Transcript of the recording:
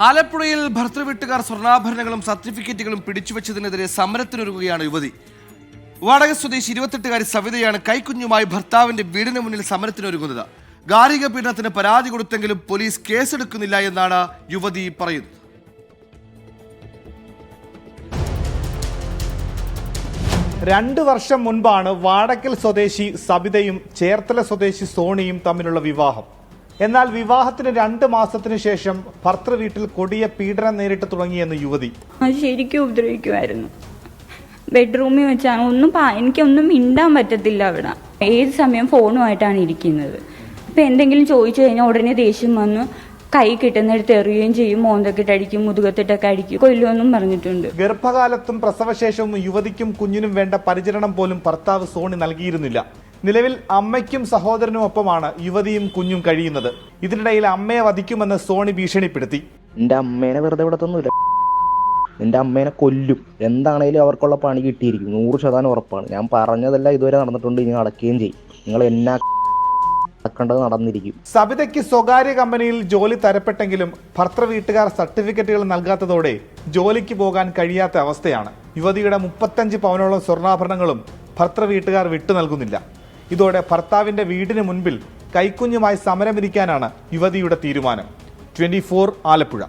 ആലപ്പുഴയിൽ ഭർത്തൃവീട്ടുകാർ സ്വർണ്ണാഭരണങ്ങളും സർട്ടിഫിക്കറ്റുകളും പിടിച്ചുവെച്ചതിനെതിരെ സമരത്തിനൊരുങ്ങുകയാണ് യുവതി. വാടക സ്വദേശി 28-കാരി സവിതയാണ് കൈക്കുഞ്ഞുമായി ഭർത്താവിന്റെ വീടിന് മുന്നിൽ സമരത്തിനൊരുങ്ങുന്നത്. ഗാർഹിക പീഡനത്തിന് പരാതി കൊടുത്തെങ്കിലും പോലീസ് കേസെടുക്കുന്നില്ല എന്നാണ് യുവതി പറയുന്നത്. രണ്ട് വർഷം മുൻപാണ് വാടക്കൽ സ്വദേശി സബിതയും ചേർത്തല സ്വദേശി സോണിയും തമ്മിലുള്ള വിവാഹം. എന്നാൽ വിവാഹത്തിന് 2 മാസത്തിന് ശേഷം ഭർത്തൃ വീട്ടിൽ കൊടിയ പീഡനം നേരിട്ട് തുടങ്ങിയെന്ന് യുവതി. ശരിക്കും ഉപദ്രവിക്കുമായിരുന്നു. ബെഡ്റൂമിൽ വെച്ചാണ് എനിക്കൊന്നും മിണ്ടാൻ പറ്റത്തില്ല. അവിടെ ഏത് സമയം ഫോണുമായിട്ടാണ് ഇരിക്കുന്നത്. ഇപ്പം എന്തെങ്കിലും ചോദിച്ചു കഴിഞ്ഞാൽ ഉടനെ ദേഷ്യം വന്ന് കൈ കിട്ടുന്നിടത്ത് എറിയുകയും ചെയ്യും. മോന്തക്കിട്ടടിക്കും, മുതുകത്തിട്ടൊക്കെ അടിക്കും, കൊല്ലുമെന്നും പറഞ്ഞിട്ടുണ്ട്. ഗർഭകാലത്തും പ്രസവശേഷവും യുവതിക്കും കുഞ്ഞിനും വേണ്ട പരിചരണം പോലും ഭർത്താവ് സോണി നൽകിയിരുന്നില്ല. നിലവിൽ അമ്മയ്ക്കും സഹോദരനും ഒപ്പമാണ് യുവതിയും കുഞ്ഞും കഴിയുന്നത്. ഇതിനിടയിൽ അമ്മയെ വധിക്കുമെന്ന് സോണി ഭീഷണിപ്പെടുത്തി. എന്റെ അമ്മേനെ വെറുതെ വിടത്തൊന്നുമില്ല, എന്റെ അമ്മേനെ കൊല്ലും, എന്താണേലും അവർക്കുള്ള പണി കിട്ടിയിരിക്കും, 100% ഉറപ്പാണ്. ഞാൻ പറഞ്ഞതെല്ലാം ഇതുവരെ നടന്നിട്ടുണ്ട്, ഇനി നടക്കുകയും ചെയ്യും. നിങ്ങൾ എന്നാ നടക്കേണ്ടത് നടന്നിരിക്കും. സബിതയ്ക്ക് സ്വകാര്യ കമ്പനിയിൽ ജോലി തരപ്പെട്ടെങ്കിലും ഭർത്തൃ വീട്ടുകാർ സർട്ടിഫിക്കറ്റുകൾ നൽകാത്തതോടെ ജോലിക്ക് പോകാൻ കഴിയാത്ത അവസ്ഥയാണ്. യുവതിയുടെ 35 പവനോളം സ്വർണ്ണാഭരണങ്ങളും ഭർത്തൃ വീട്ടുകാർ വിട്ടു നൽകുന്നില്ല. ഇതോടെ ഭർത്താവിന്റെ വീടിന് മുൻപിൽ കൈക്കുഞ്ഞുമായി സമരമിരിക്കാനാണ് യുവതിയുടെ തീരുമാനം. 24 ആലപ്പുഴ.